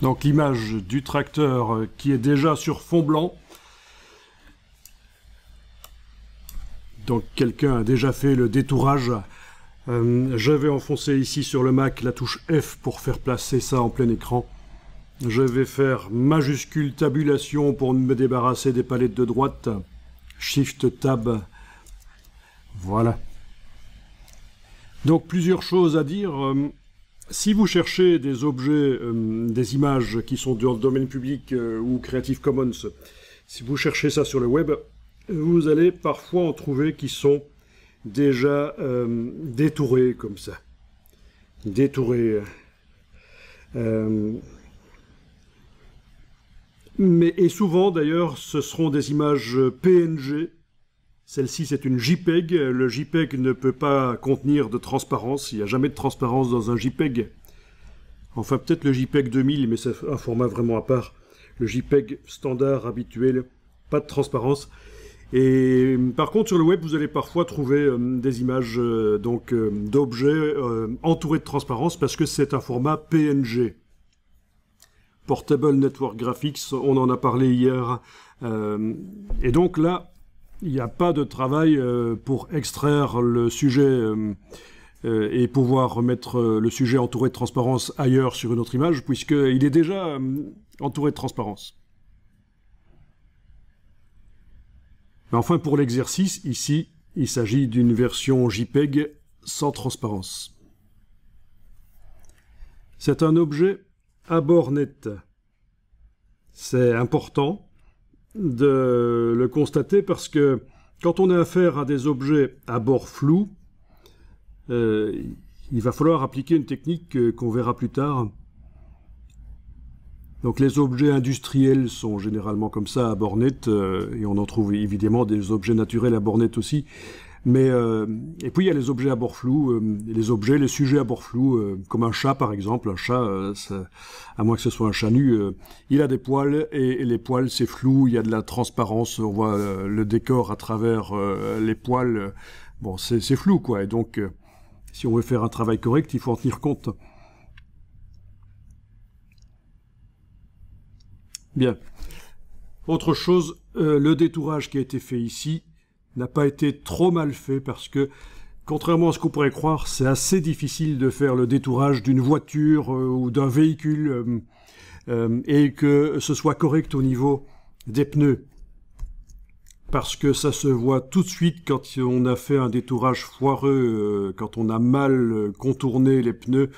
Donc l'image du tracteur qui est déjà sur fond blanc. Donc quelqu'un a déjà fait le détourage. Je vais enfoncer ici sur le Mac la touche F pour faire placer ça en plein écran. Je vais faire majuscule tabulation pour me débarrasser des palettes de droite. Shift Tab. Voilà. Donc plusieurs choses à dire. Si vous cherchez des objets, des images qui sont dans le domaine public ou Creative Commons, si vous cherchez ça sur le web, vous allez parfois en trouver qui sont déjà détourés comme ça. Détourés. Et souvent d'ailleurs, ce seront des images PNG. Celle-ci, c'est une JPEG. Le JPEG ne peut pas contenir de transparence. Il n'y a jamais de transparence dans un JPEG. Enfin, peut-être le JPEG 2000, mais c'est un format vraiment à part. Le JPEG standard, habituel, pas de transparence. Et par contre, sur le web, vous allez parfois trouver des images d'objets entourés de transparence parce que c'est un format PNG. Portable Network Graphics, on en a parlé hier. Et donc là, il n'y a pas de travail pour extraire le sujet et pouvoir remettre le sujet entouré de transparence ailleurs sur une autre image, puisqu'il est déjà entouré de transparence. Mais enfin, pour l'exercice, ici, il s'agit d'une version JPEG sans transparence. C'est un objet à bord net. C'est important de le constater parce que quand on a affaire à des objets à bord flou, il va falloir appliquer une technique qu'on verra plus tard. Donc les objets industriels sont généralement comme ça à bord net, et on en trouve évidemment des objets naturels à bord net aussi. Mais et puis il y a les objets à bord flou, les sujets à bord flou, comme un chat par exemple. Un chat, à moins que ce soit un chat nu, il a des poils et les poils c'est flou, il y a de la transparence, on voit le décor à travers les poils. Bon, c'est flou quoi. Et donc, si on veut faire un travail correct, il faut en tenir compte. Bien. Autre chose, le détourage qui a été fait ici n'a pas été trop mal fait parce que, contrairement à ce qu'on pourrait croire, c'est assez difficile de faire le détourage d'une voiture ou d'un véhicule et que ce soit correct au niveau des pneus. Parce que ça se voit tout de suite quand on a fait un détourage foireux, quand on a mal contourné les pneus,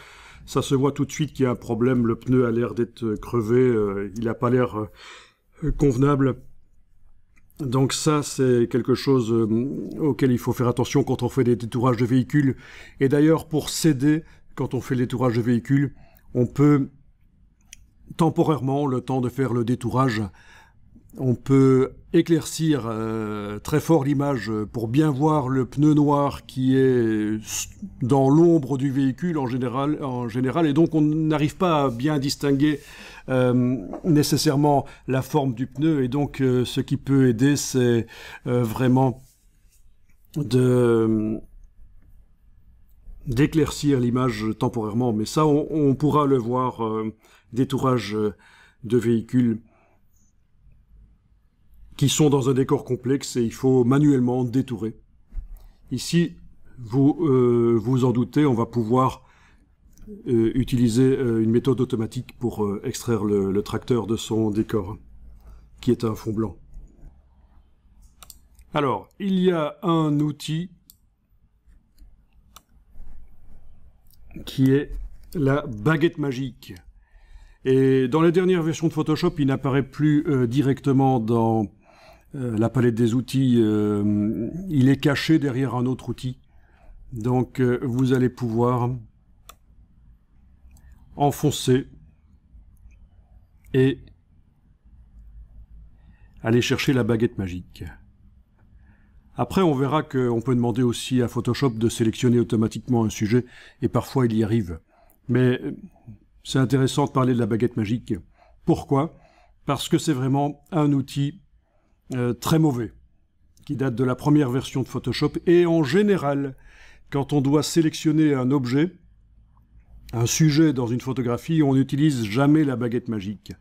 ça se voit tout de suite qu'il y a un problème, le pneu a l'air d'être crevé, il n'a pas l'air convenable. Donc ça, c'est quelque chose auquel il faut faire attention quand on fait des détourages de véhicules. Et d'ailleurs, pour s'aider, quand on fait le détourage de véhicules, on peut temporairement, le temps de faire le détourage, on peut éclaircir très fort l'image pour bien voir le pneu noir qui est dans l'ombre du véhicule en général, et donc on n'arrive pas à bien distinguer nécessairement la forme du pneu, et donc ce qui peut aider, c'est vraiment d'éclaircir l'image temporairement, mais ça on pourra le voir, détourage de véhicules qui sont dans un décor complexe et il faut manuellement détourer. Ici, vous vous en doutez, on va pouvoir utiliser une méthode automatique pour extraire le tracteur de son décor, qui est un fond blanc. Alors, il y a un outil qui est la baguette magique. Et dans les dernières versions de Photoshop, il n'apparaît plus directement dans la palette des outils, il est caché derrière un autre outil. Donc vous allez pouvoir enfoncer et aller chercher la baguette magique. Après, on verra qu'on peut demander aussi à Photoshop de sélectionner automatiquement un sujet, et parfois il y arrive. Mais c'est intéressant de parler de la baguette magique. Pourquoi? Parce que c'est vraiment un outil très mauvais, qui date de la première version de Photoshop, et en général, quand on doit sélectionner un objet, un sujet dans une photographie, on n'utilise jamais la baguette magique.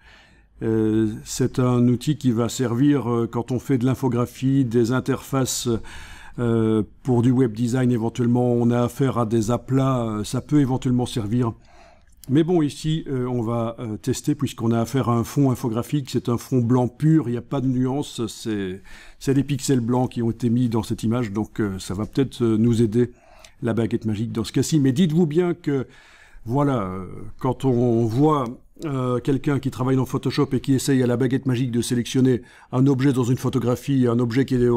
C'est un outil qui va servir quand on fait de l'infographie, des interfaces pour du web design éventuellement, on a affaire à des aplats, ça peut éventuellement servir. Mais bon, ici, on va tester puisqu'on a affaire à un fond infographique, c'est un fond blanc pur, il n'y a pas de nuance, c'est des pixels blancs qui ont été mis dans cette image, donc ça va peut-être nous aider, la baguette magique dans ce cas-ci. Mais dites-vous bien que, voilà, quand on voit quelqu'un qui travaille dans Photoshop et qui essaye à la baguette magique de sélectionner un objet dans une photographie, un objet qui est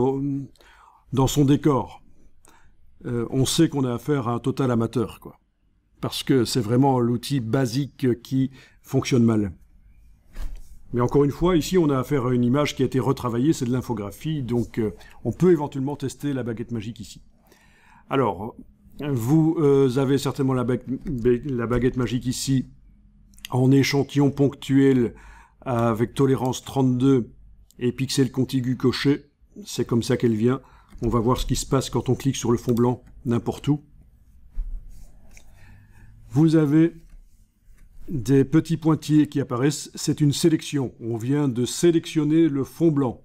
dans son décor, on sait qu'on a affaire à un total amateur, quoi. Parce que c'est vraiment l'outil basique qui fonctionne mal. Mais encore une fois, ici on a affaire à une image qui a été retravaillée, c'est de l'infographie, donc on peut éventuellement tester la baguette magique ici. Alors, vous avez certainement la baguette magique ici en échantillon ponctuel avec tolérance 32 et pixels contigus cochés. C'est comme ça qu'elle vient. On va voir ce qui se passe quand on clique sur le fond blanc n'importe où. Vous avez des petits pointillés qui apparaissent. C'est une sélection. On vient de sélectionner le fond blanc.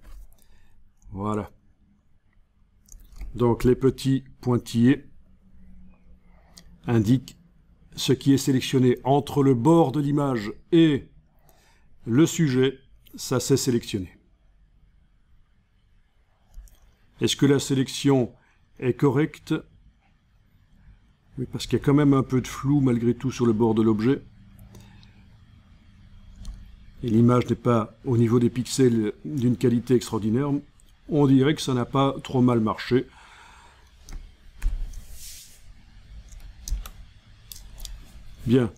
Voilà. Donc les petits pointillés indiquent ce qui est sélectionné entre le bord de l'image et le sujet. Ça s'est sélectionné. Est-ce que la sélection est correcte? Oui, parce qu'il y a quand même un peu de flou malgré tout sur le bord de l'objet. Et l'image n'est pas au niveau des pixels d'une qualité extraordinaire. On dirait que ça n'a pas trop mal marché. Bien.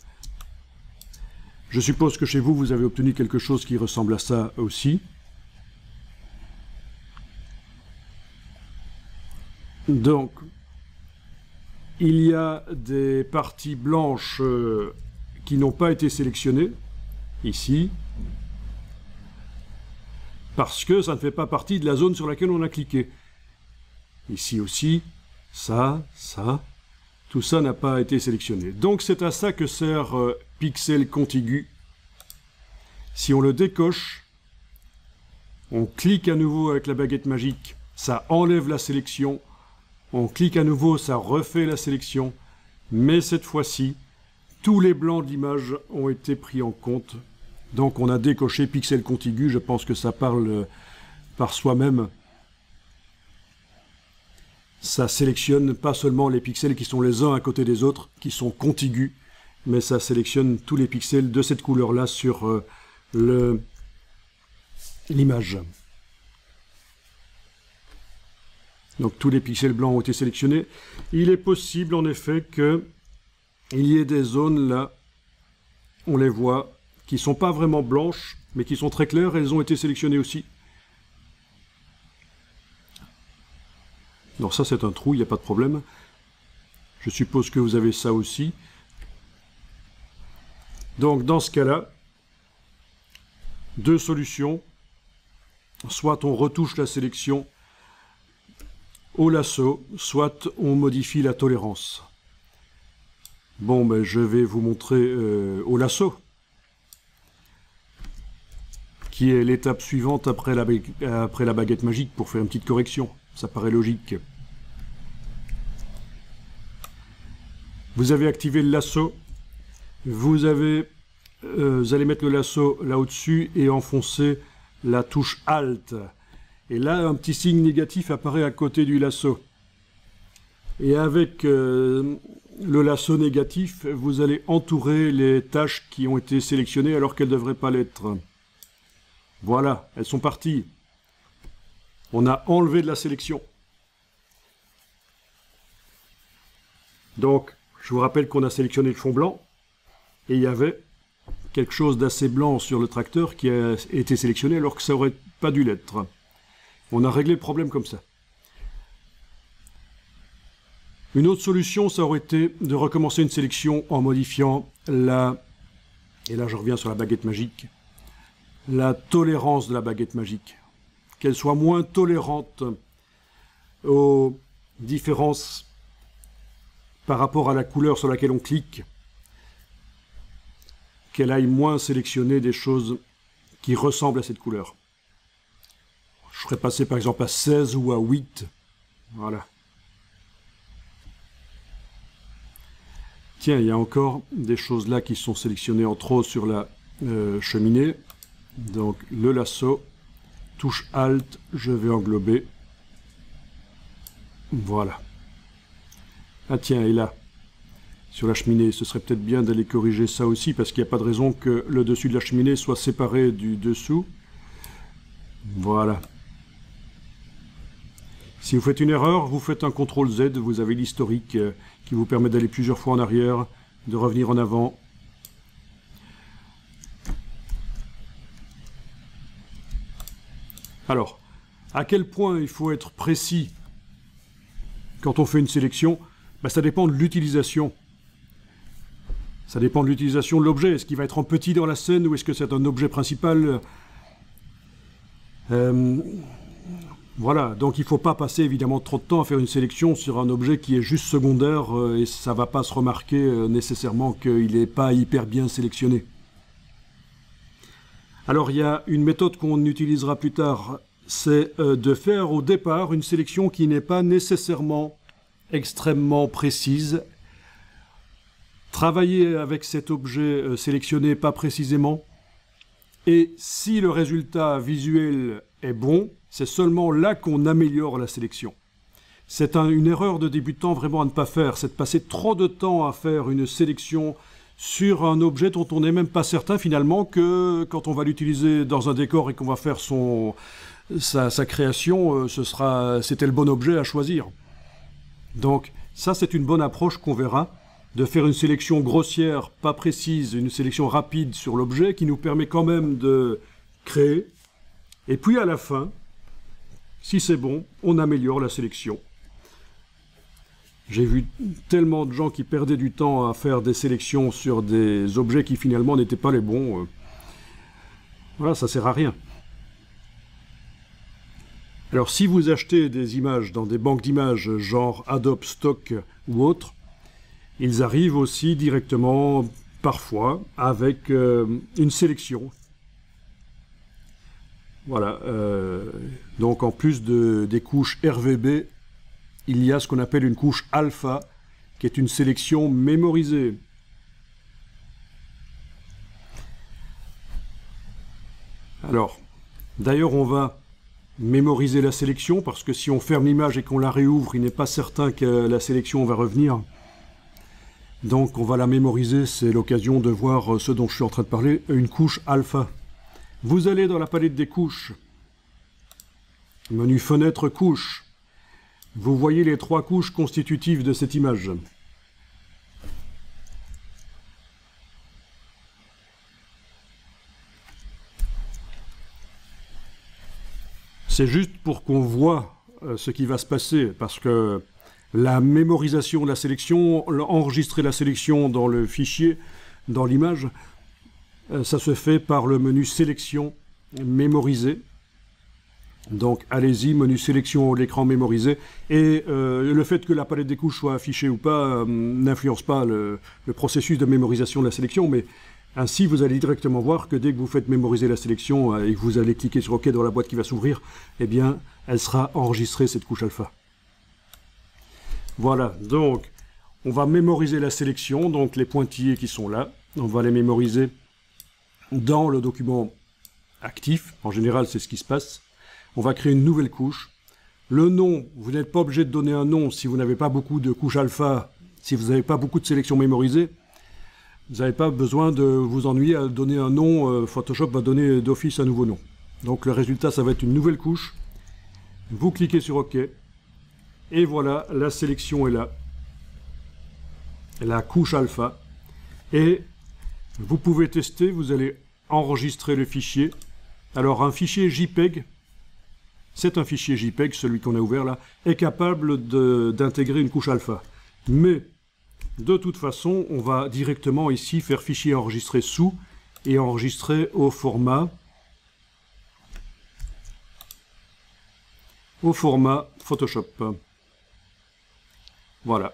Je suppose que chez vous, vous avez obtenu quelque chose qui ressemble à ça aussi. Donc, il y a des parties blanches qui n'ont pas été sélectionnées, ici, parce que ça ne fait pas partie de la zone sur laquelle on a cliqué. Ici aussi, ça, tout ça n'a pas été sélectionné. Donc c'est à ça que sert Pixel Contigu. Si on le décoche, on clique à nouveau avec la baguette magique, ça enlève la sélection. On clique à nouveau, ça refait la sélection, mais cette fois-ci, tous les blancs de l'image ont été pris en compte. Donc on a décoché Pixel Contigu, je pense que ça parle par soi-même. Ça sélectionne pas seulement les pixels qui sont les uns à côté des autres, qui sont contigus, mais ça sélectionne tous les pixels de cette couleur-là sur l'image. Donc tous les pixels blancs ont été sélectionnés. Il est possible en effet qu'il y ait des zones là, on les voit, qui ne sont pas vraiment blanches, mais qui sont très claires, elles ont été sélectionnées aussi. Alors ça c'est un trou, il n'y a pas de problème. Je suppose que vous avez ça aussi. Donc dans ce cas-là, deux solutions. Soit on retouche la sélection au lasso, soit on modifie la tolérance. Bon, ben, je vais vous montrer au lasso, qui est l'étape suivante après la baguette magique pour faire une petite correction. Ça paraît logique. Vous avez activé le lasso. Vous allez mettre le lasso là au-dessus et enfoncer la touche Alt. Et là, un petit signe négatif apparaît à côté du lasso. Et avec le lasso négatif, vous allez entourer les tâches qui ont été sélectionnées alors qu'elles ne devraient pas l'être. Voilà, elles sont parties. On a enlevé de la sélection. Donc, je vous rappelle qu'on a sélectionné le fond blanc. Et il y avait quelque chose d'assez blanc sur le tracteur qui a été sélectionné alors que ça n'aurait pas dû l'être. On a réglé le problème comme ça. Une autre solution, ça aurait été de recommencer une sélection en modifiant la... Et là, je reviens sur la baguette magique. La tolérance de la baguette magique. Qu'elle soit moins tolérante aux différences par rapport à la couleur sur laquelle on clique. qu'elle aille moins sélectionner des choses qui ressemblent à cette couleur. Je ferais passer par exemple à 16 ou à 8. Voilà. Tiens, il y a encore des choses là qui sont sélectionnées en trop sur la cheminée. Donc le lasso, touche Alt, je vais englober. Voilà. Ah tiens, et là, sur la cheminée, ce serait peut-être bien d'aller corriger ça aussi, parce qu'il n'y a pas de raison que le dessus de la cheminée soit séparé du dessous. Voilà. Si vous faites une erreur, vous faites un CTRL Z, vous avez l'historique qui vous permet d'aller plusieurs fois en arrière, de revenir en avant. Alors, à quel point il faut être précis quand on fait une sélection? Ben, ça dépend de l'utilisation. Ça dépend de l'utilisation de l'objet. Est-ce qu'il va être en petit dans la scène ou est-ce que c'est un objet principal? Voilà, donc il ne faut pas passer évidemment trop de temps à faire une sélection sur un objet qui est juste secondaire et ça ne va pas se remarquer nécessairement qu'il n'est pas hyper bien sélectionné. Alors il y a une méthode qu'on utilisera plus tard, c'est de faire au départ une sélection qui n'est pas nécessairement extrêmement précise. Travailler avec cet objet sélectionné pas précisément, et si le résultat visuel est bon, c'est seulement là qu'on améliore la sélection. C'est une erreur de débutant vraiment à ne pas faire, c'est de passer trop de temps à faire une sélection sur un objet dont on n'est même pas certain finalement que quand on va l'utiliser dans un décor et qu'on va faire sa création, c'était le bon objet à choisir. Donc ça c'est une bonne approche qu'on verra, de faire une sélection grossière, pas précise, une sélection rapide sur l'objet qui nous permet quand même de créer. Et puis à la fin, si c'est bon, on améliore la sélection. J'ai vu tellement de gens qui perdaient du temps à faire des sélections sur des objets qui finalement n'étaient pas les bons. Voilà, ça sert à rien. Alors si vous achetez des images dans des banques d'images genre Adobe Stock ou autres, ils arrivent aussi directement, parfois, avec une sélection. Voilà. Donc en plus des couches RVB, il y a ce qu'on appelle une couche alpha, qui est une sélection mémorisée. Alors, d'ailleurs, on va mémoriser la sélection, parce que si on ferme l'image et qu'on la réouvre, il n'est pas certain que la sélection va revenir. Donc on va la mémoriser, c'est l'occasion de voir ce dont je suis en train de parler, une couche alpha. Vous allez dans la palette des couches, menu fenêtre couche, vous voyez les 3 couches constitutives de cette image. C'est juste pour qu'on voit ce qui va se passer, parce que la mémorisation de la sélection, enregistrer la sélection dans le fichier, dans l'image, ça se fait par le menu sélection mémoriser. Donc allez-y, menu sélection, l'écran mémorisé. Et le fait que la palette des couches soit affichée ou pas n'influence pas le processus de mémorisation de la sélection, mais ainsi vous allez directement voir que dès que vous faites mémoriser la sélection et que vous allez cliquer sur OK dans la boîte qui va s'ouvrir, eh bien elle sera enregistrée cette couche alpha. Voilà, donc on va mémoriser la sélection, donc les pointillés qui sont là, on va les mémoriser dans le document actif, en général c'est ce qui se passe. On va créer une nouvelle couche. Le nom, vous n'êtes pas obligé de donner un nom si vous n'avez pas beaucoup de couches alpha, si vous n'avez pas beaucoup de sélections mémorisées. Vous n'avez pas besoin de vous ennuyer à donner un nom, Photoshop va donner d'office un nouveau nom. Donc le résultat, ça va être une nouvelle couche. Vous cliquez sur OK. Et voilà, la sélection est là. La couche alpha. Et vous pouvez tester, vous allez enregistrer le fichier. Alors un fichier JPEG, c'est un fichier JPEG, celui qu'on a ouvert là, est capable d'intégrer une couche alpha. Mais de toute façon, on va directement ici faire fichier enregistré sous et enregistrer au format Photoshop. Voilà.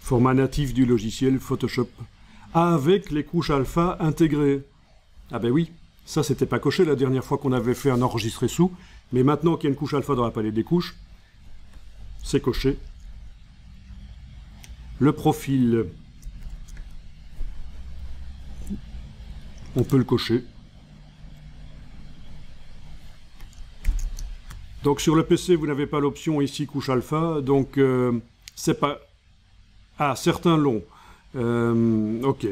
Format natif du logiciel Photoshop. avec les couches alpha intégrées. Ah ben oui, ça c'était pas coché la dernière fois qu'on avait fait un enregistré sous, mais maintenant qu'il y a une couche alpha dans la palette des couches, c'est coché. Le profil, on peut le cocher. Donc sur le PC, vous n'avez pas l'option ici couche alpha, donc c'est pas... Ah, certains l'ont. Ok.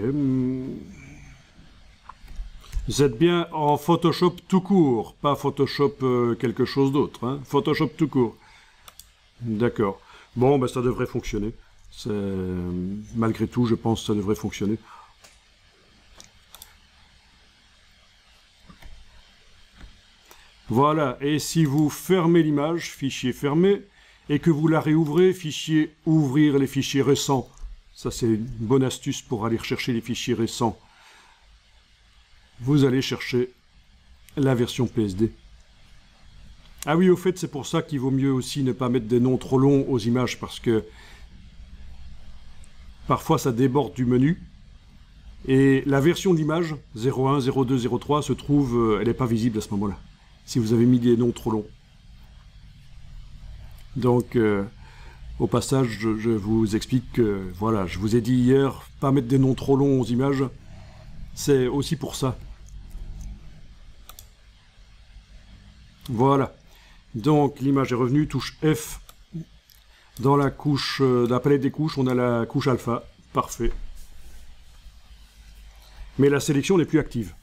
Vous êtes bien en Photoshop tout court, pas Photoshop quelque chose d'autre. Hein. Photoshop tout court. D'accord. Bon, ben ça devrait fonctionner. Malgré tout, je pense que ça devrait fonctionner. Voilà. Et si vous fermez l'image, fichier fermé, et que vous la réouvrez, fichier ouvrir les fichiers récents. Ça, c'est une bonne astuce pour aller rechercher les fichiers récents. Vous allez chercher la version PSD. Ah oui, au fait, c'est pour ça qu'il vaut mieux aussi ne pas mettre des noms trop longs aux images, parce que parfois ça déborde du menu. Et la version de l'image, 01, 02, 03, se trouve, elle n'est pas visible à ce moment-là, si vous avez mis des noms trop longs. Donc, au passage, je vous explique que, voilà, je vous ai dit hier, pas mettre des noms trop longs aux images, c'est aussi pour ça. Voilà. Donc, l'image est revenue, touche F. Dans la couche, dans la palette des couches, on a la couche alpha. Parfait. Mais la sélection n'est plus active.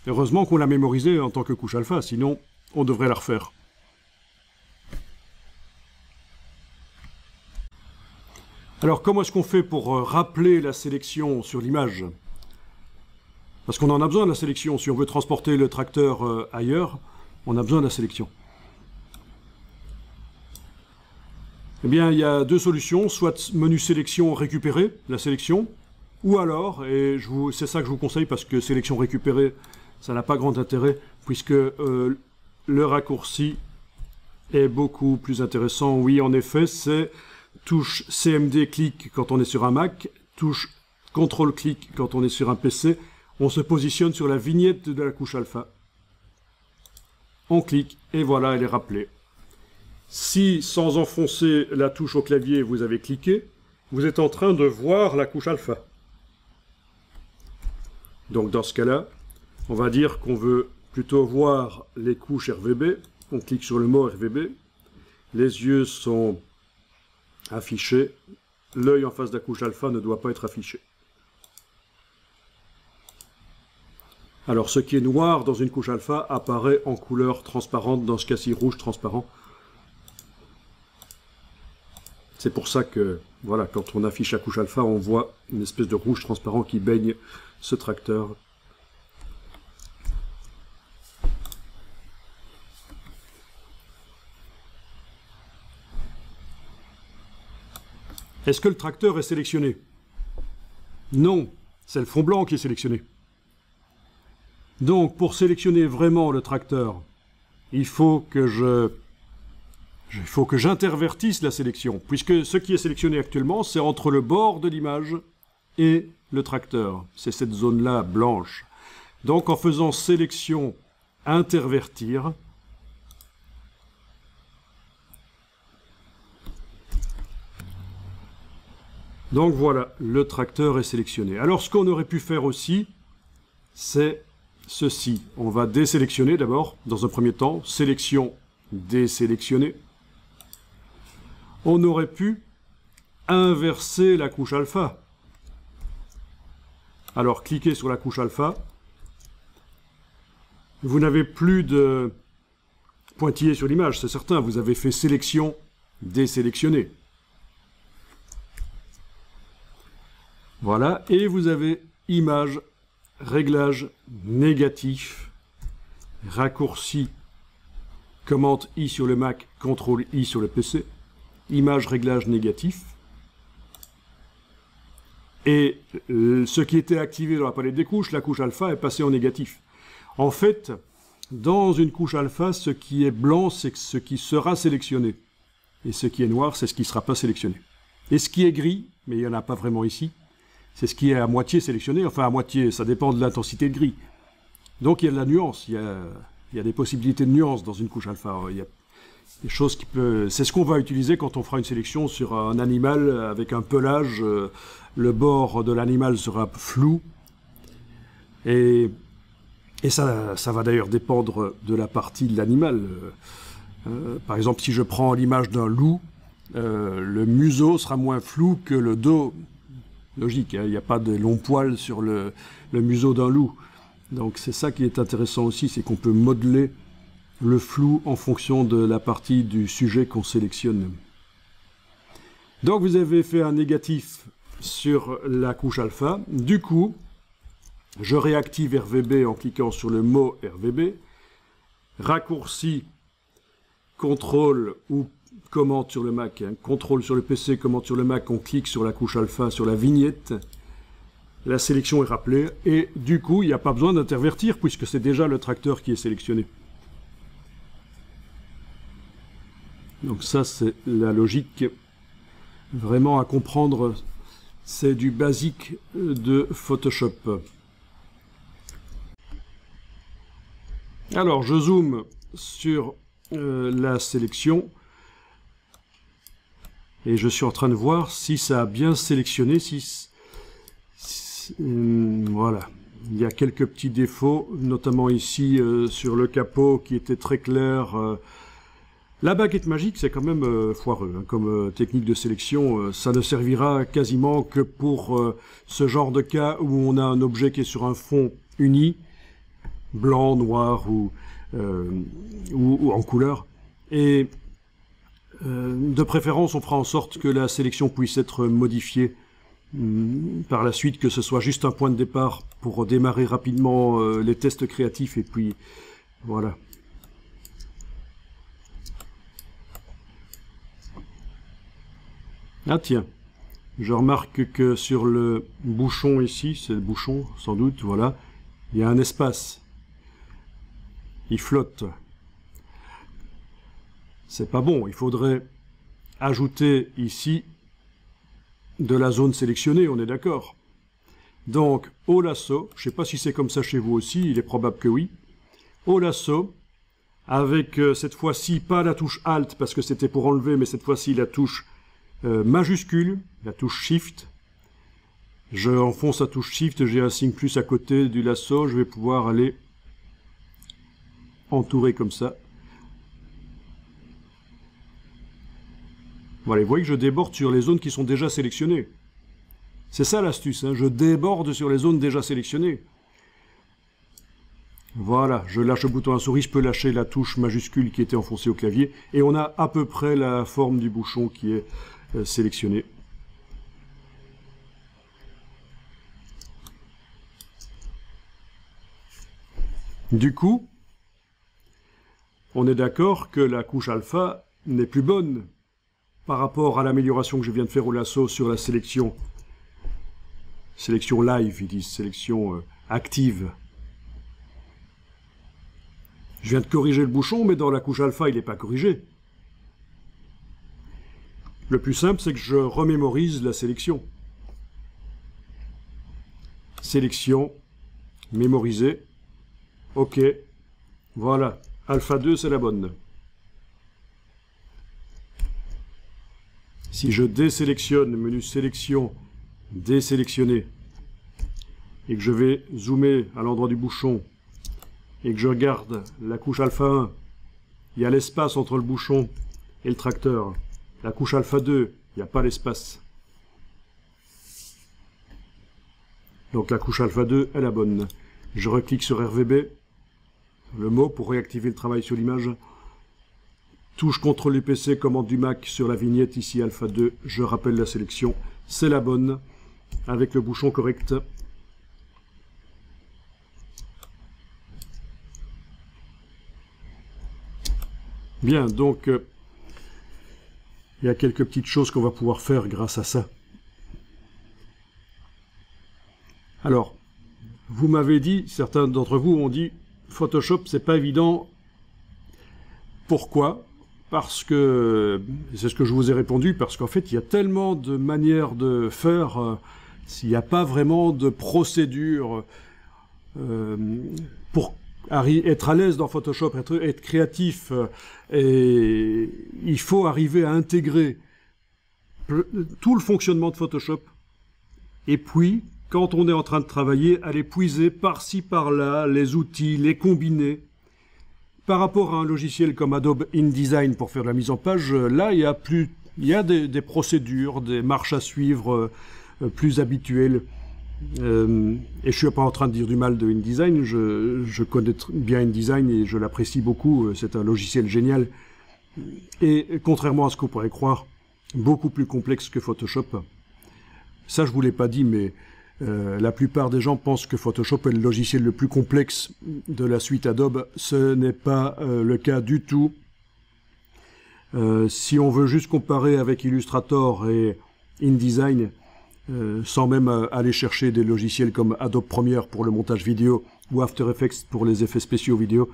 Heureusement qu'on l'a mémorisée en tant que couche alpha, sinon on devrait la refaire. Alors, comment est-ce qu'on fait pour rappeler la sélection sur l'image? Parce qu'on en a besoin de la sélection. Si on veut transporter le tracteur ailleurs, on a besoin de la sélection. Eh bien, il y a deux solutions. Soit menu sélection, récupérer la sélection, ou alors, et c'est ça que je vous conseille, parce que sélection récupérée, ça n'a pas grand intérêt, puisque le raccourci est beaucoup plus intéressant. Oui, en effet, c'est touche CMD clic quand on est sur un Mac, touche CTRL clic quand on est sur un PC. On se positionne sur la vignette de la couche alpha. On clique et voilà, elle est rappelée. Si, sans enfoncer la touche au clavier, vous avez cliqué, vous êtes en train de voir la couche alpha. Donc dans ce cas-là, on va dire qu'on veut plutôt voir les couches RVB. On clique sur le mot RVB. Les yeux sont affichés. L'œil en face de la couche alpha ne doit pas être affiché. Alors ce qui est noir dans une couche alpha apparaît en couleur transparente, dans ce cas-ci rouge transparent. C'est pour ça que, voilà, quand on affiche la couche alpha, on voit une espèce de rouge transparent qui baigne ce tracteur. Est-ce que le tracteur est sélectionné? Non, c'est le fond blanc qui est sélectionné. Donc, pour sélectionner vraiment le tracteur, il faut que j'intervertisse la sélection, puisque ce qui est sélectionné actuellement, c'est entre le bord de l'image et le tracteur. C'est cette zone-là blanche. Donc, en faisant sélection intervertir, donc voilà, le tracteur est sélectionné. Alors, ce qu'on aurait pu faire aussi, c'est ceci. On va désélectionner d'abord, dans un premier temps. Sélection, désélectionner. On aurait pu inverser la couche alpha. Alors, cliquez sur la couche alpha. Vous n'avez plus de pointillé sur l'image, c'est certain. Vous avez fait sélection, désélectionner. Voilà, et vous avez image, réglage négatif, raccourci, commande I sur le Mac, CTRL I sur le PC, image, réglage négatif. Et ce qui était activé dans la palette des couches, la couche alpha, est passée en négatif. En fait, dans une couche alpha, ce qui est blanc, c'est ce qui sera sélectionné. Et ce qui est noir, c'est ce qui ne sera pas sélectionné. Et ce qui est gris, mais il n'y en a pas vraiment ici, C'est ce qui est à moitié sélectionné, enfin à moitié, ça dépend de l'intensité de gris. Donc il y a de la nuance, il y a des possibilités de nuance dans une couche alpha. Il y a des choses qui peuvent... C'est ce qu'on va utiliser quand on fera une sélection sur un animal avec un pelage. Le bord de l'animal sera flou. Et ça va d'ailleurs dépendre de la partie de l'animal. Par exemple, si je prends l'image d'un loup, le museau sera moins flou que le dos. Logique, hein, il n'y a pas de longs poils sur le museau d'un loup. Donc c'est ça qui est intéressant aussi, c'est qu'on peut modeler le flou en fonction de la partie du sujet qu'on sélectionne. Donc vous avez fait un négatif sur la couche alpha. Du coup, je réactive RVB en cliquant sur le mot RVB. Raccourci, contrôle ou commande sur le Mac. Hein. Contrôle sur le PC, commande sur le Mac. On clique sur la couche alpha, sur la vignette. La sélection est rappelée. Et du coup, il n'y a pas besoin d'intervertir puisque c'est déjà le tracteur qui est sélectionné. Donc ça, c'est la logique vraiment à comprendre. C'est du basique de Photoshop. Alors, je zoome sur la sélection. Et je suis en train de voir si ça a bien sélectionné. Voilà. Il y a quelques petits défauts, notamment ici sur le capot qui était très clair. La baguette magique, c'est quand même foireux hein, comme technique de sélection. Ça ne servira quasiment que pour ce genre de cas où on a un objet qui est sur un fond uni, blanc, noir ou en couleur. Et de préférence, on fera en sorte que la sélection puisse être modifiée par la suite, que ce soit juste un point de départ pour démarrer rapidement les tests créatifs et puis voilà. Ah tiens, je remarque que sur le bouchon ici, c'est le bouchon sans doute, voilà, il y a un espace. Il flotte. C'est pas bon, il faudrait ajouter ici de la zone sélectionnée, on est d'accord. Donc, au lasso, je ne sais pas si c'est comme ça chez vous aussi, il est probable que oui. Au lasso, avec cette fois-ci pas la touche Alt parce que c'était pour enlever, mais cette fois-ci la touche majuscule, la touche Shift. Je enfonce la touche Shift, j'ai un signe plus à côté du lasso, je vais pouvoir aller entourer comme ça. Voilà, vous voyez que je déborde sur les zones qui sont déjà sélectionnées. C'est ça l'astuce, hein, je déborde sur les zones déjà sélectionnées. Voilà, je lâche le bouton à souris, je peux lâcher la touche majuscule qui était enfoncée au clavier, et on a à peu près la forme du bouchon qui est sélectionnée. Du coup, on est d'accord que la couche alpha n'est plus bonne par rapport à l'amélioration que je viens de faire au lasso sur la sélection. Sélection live, ils disent, sélection active. Je viens de corriger le bouchon, mais dans la couche alpha, il n'est pas corrigé. Le plus simple, c'est que je remémorise la sélection. Sélection, mémoriser. OK. Voilà. Alpha 2, c'est la bonne. Si je désélectionne, menu sélection, désélectionner, et que je vais zoomer à l'endroit du bouchon, et que je regarde la couche alpha 1, il y a l'espace entre le bouchon et le tracteur. La couche alpha 2, il n'y a pas l'espace. Donc la couche alpha 2 est la bonne. Je reclique sur RVB, le mot pour réactiver le travail sur l'image. Touche contrôle du PC, commande du Mac sur la vignette, ici alpha 2, je rappelle la sélection. C'est la bonne, avec le bouchon correct. Bien, donc il y a quelques petites choses qu'on va pouvoir faire grâce à ça. Alors, vous m'avez dit, certains d'entre vous ont dit, Photoshop, c'est pas évident. Pourquoi? Parce que, c'est ce que je vous ai répondu, parce qu'en fait, il y a tellement de manières de faire S'il n'y a pas vraiment de procédure pour être à l'aise dans Photoshop, être créatif, et il faut arriver à intégrer tout le fonctionnement de Photoshop. Et puis, quand on est en train de travailler, aller puiser par-ci, par-là, les outils, les combiner. Par rapport à un logiciel comme Adobe InDesign pour faire de la mise en page, là, il y a des procédures, des marches à suivre plus habituelles. Et je ne suis pas en train de dire du mal de InDesign, je connais bien InDesign et je l'apprécie beaucoup, c'est un logiciel génial. Et contrairement à ce qu'on pourrait croire, beaucoup plus complexe que Photoshop. Ça, je ne vous l'ai pas dit, mais la plupart des gens pensent que Photoshop est le logiciel le plus complexe de la suite Adobe. Ce n'est pas le cas du tout. Si on veut juste comparer avec Illustrator et InDesign, sans même aller chercher des logiciels comme Adobe Premiere pour le montage vidéo ou After Effects pour les effets spéciaux vidéo,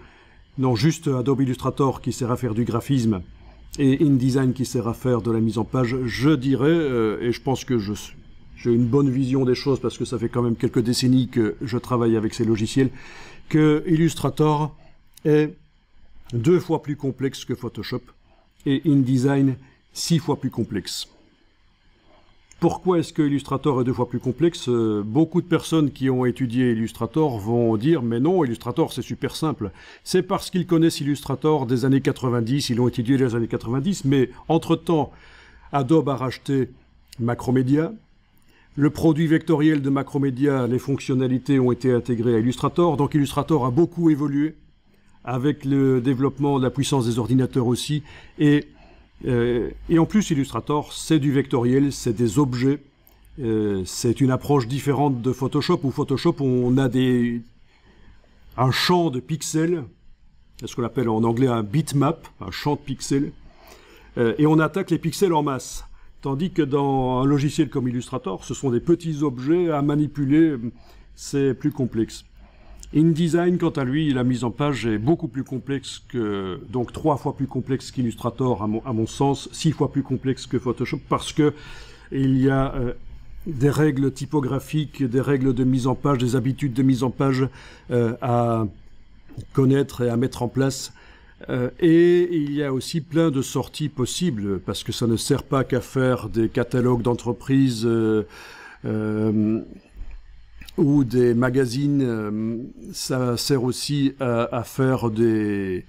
non, juste Adobe Illustrator qui sert à faire du graphisme et InDesign qui sert à faire de la mise en page, je dirais, et je pense que j'ai une bonne vision des choses parce que ça fait quand même quelques décennies que je travaille avec ces logiciels, que Illustrator est 2 fois plus complexe que Photoshop et InDesign 6 fois plus complexe. Pourquoi est-ce que Illustrator est 2 fois plus complexe? Beaucoup de personnes qui ont étudié Illustrator vont dire « Mais non, Illustrator c'est super simple ». C'est parce qu'ils connaissent Illustrator des années 90, ils l'ont étudié des années 90, mais entre-temps, Adobe a racheté Macromedia. Le produit vectoriel de Macromedia, les fonctionnalités ont été intégrées à Illustrator, donc Illustrator a beaucoup évolué avec le développement de la puissance des ordinateurs aussi, et en plus Illustrator c'est du vectoriel, c'est des objets, c'est une approche différente de Photoshop, où Photoshop on a un champ de pixels, ce qu'on appelle en anglais un bitmap, un champ de pixels, et on attaque les pixels en masse. Tandis que dans un logiciel comme Illustrator, ce sont des petits objets à manipuler, c'est plus complexe. InDesign, quant à lui, la mise en page est beaucoup plus complexe que, donc 3 fois plus complexe qu'Illustrator à mon sens, 6 fois plus complexe que Photoshop, parce que il y a des règles typographiques, des règles de mise en page, des habitudes de mise en page à connaître et à mettre en place. Et il y a aussi plein de sorties possibles, parce que ça ne sert pas qu'à faire des catalogues d'entreprises ou des magazines, ça sert aussi à faire des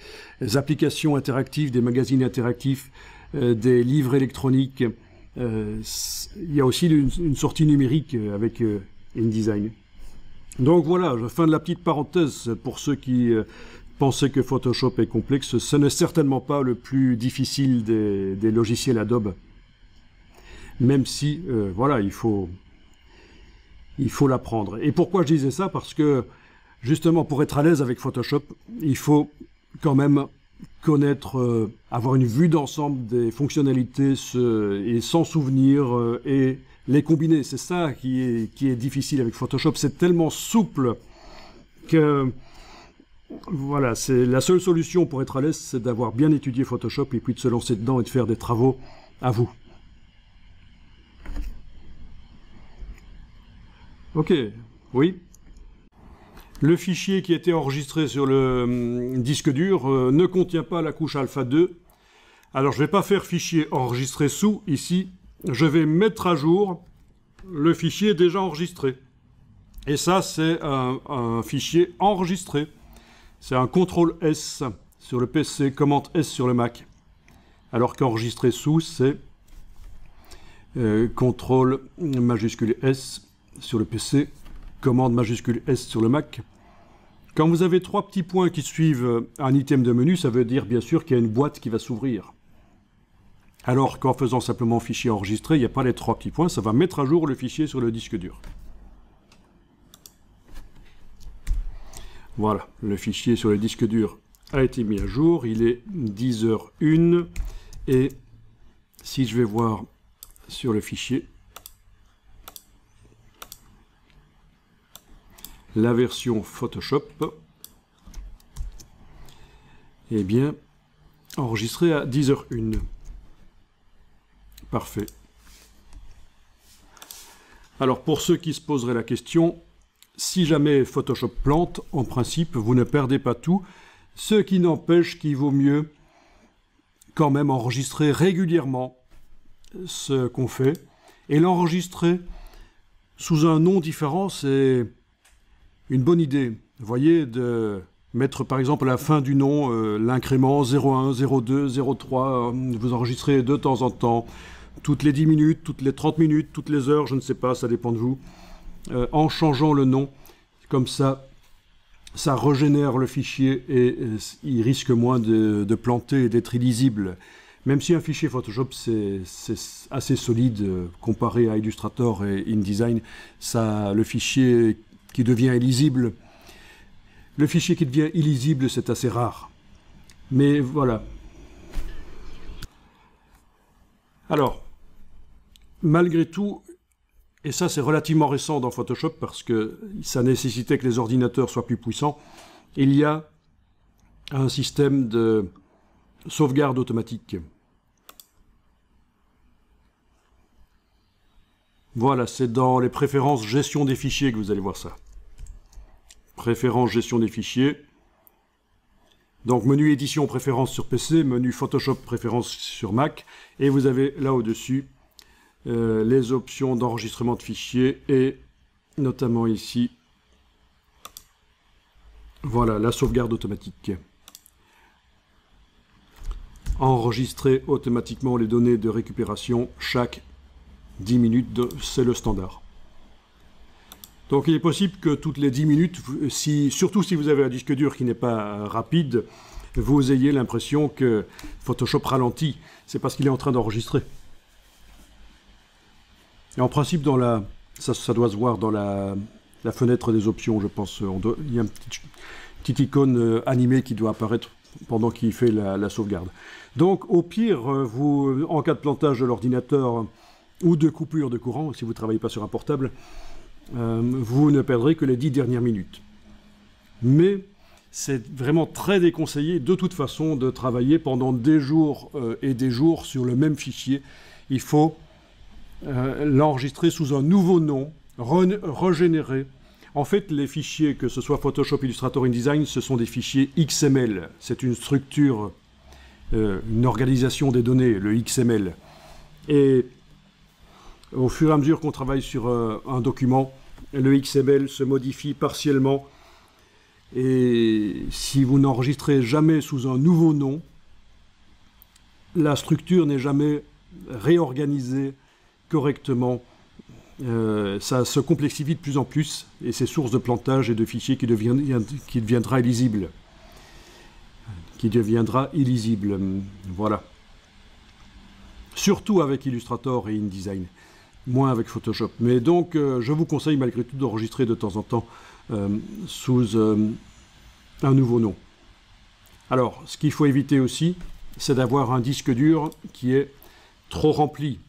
applications interactives, des magazines interactifs, des livres électroniques. Il y a aussi une sortie numérique avec InDesign. Donc voilà, fin de la petite parenthèse pour ceux qui pensaient que Photoshop est complexe. Ce n'est certainement pas le plus difficile des logiciels Adobe. Même si, voilà, il faut l'apprendre. Et pourquoi je disais ça? Parce que, justement, pour être à l'aise avec Photoshop, il faut quand même connaître, avoir une vue d'ensemble des fonctionnalités et s'en souvenir et les combiner. C'est ça qui est difficile avec Photoshop. C'est tellement souple que, voilà, c'est la seule solution pour être à l'aise, c'est d'avoir bien étudié Photoshop et puis de se lancer dedans et de faire des travaux à vous. Ok, oui. Le fichier qui a été enregistré sur le disque dur ne contient pas la couche alpha 2. Alors je ne vais pas faire fichier enregistré sous ici. Je vais mettre à jour le fichier déjà enregistré. Et ça, c'est un fichier enregistré. C'est un CTRL-S sur le PC, commande S sur le Mac. Alors qu'enregistré sous, c'est CTRL majuscule S sur le PC, commande majuscule S sur le Mac. Quand vous avez 3 petits points qui suivent un item de menu, ça veut dire bien sûr qu'il y a une boîte qui va s'ouvrir. Alors qu'en faisant simplement fichier enregistré, il n'y a pas les 3 petits points, ça va mettre à jour le fichier sur le disque dur. Voilà, le fichier sur le disque dur a été mis à jour, il est 10h01, et si je vais voir sur le fichier, la version Photoshop, eh bien, enregistrée à 10h01. Parfait. Alors pour ceux qui se poseraient la question, si jamais Photoshop plante, en principe, vous ne perdez pas tout, ce qui n'empêche qu'il vaut mieux quand même enregistrer régulièrement ce qu'on fait, et l'enregistrer sous un nom différent, c'est une bonne idée. Vous voyez, de mettre par exemple à la fin du nom l'incrément 01, 02, 03, vous enregistrez de temps en temps, toutes les 10 minutes, toutes les 30 minutes, toutes les heures, je ne sais pas, ça dépend de vous, en changeant le nom, comme ça régénère le fichier et il risque moins de planter et d'être illisible. Même si un fichier Photoshop c'est assez solide comparé à Illustrator et InDesign, le fichier qui devient illisible, c'est assez rare. Mais voilà. Alors, malgré tout, et ça c'est relativement récent dans Photoshop parce que ça nécessitait que les ordinateurs soient plus puissants, il y a un système de sauvegarde automatique. Voilà, c'est dans les préférences gestion des fichiers que vous allez voir ça. Préférences gestion des fichiers. Donc menu édition préférences sur PC, menu Photoshop préférences sur Mac, et vous avez là au-dessus les options d'enregistrement de fichiers et notamment ici, voilà, la sauvegarde automatique. Enregistrer automatiquement les données de récupération chaque 10 minutes, c'est le standard. Donc il est possible que toutes les 10 minutes, surtout si vous avez un disque dur qui n'est pas rapide, vous ayez l'impression que Photoshop ralentit. C'est parce qu'il est en train d'enregistrer. Et en principe, ça doit se voir dans la fenêtre des options, je pense. Il y a une petite icône animée qui doit apparaître pendant qu'il fait la sauvegarde. Donc au pire, en cas de plantage de l'ordinateur ou de coupure de courant, si vous ne travaillez pas sur un portable, vous ne perdrez que les 10 dernières minutes. Mais c'est vraiment très déconseillé de toute façon de travailler pendant des jours et des jours sur le même fichier. Il faut l'enregistrer sous un nouveau nom, régénérer. En fait, les fichiers, que ce soit Photoshop, Illustrator, InDesign, ce sont des fichiers XML. C'est une structure, une organisation des données, le XML. Et au fur et à mesure qu'on travaille sur un document, le XML se modifie partiellement. Et si vous n'enregistrez jamais sous un nouveau nom, la structure n'est jamais réorganisée correctement. Ça se complexifie de plus en plus et c'est source de plantage et de fichiers qui deviendra illisible. Voilà. Surtout avec Illustrator et InDesign. Moins avec Photoshop. Mais donc, je vous conseille malgré tout d'enregistrer de temps en temps sous un nouveau nom. Alors, ce qu'il faut éviter aussi, c'est d'avoir un disque dur qui est trop rempli.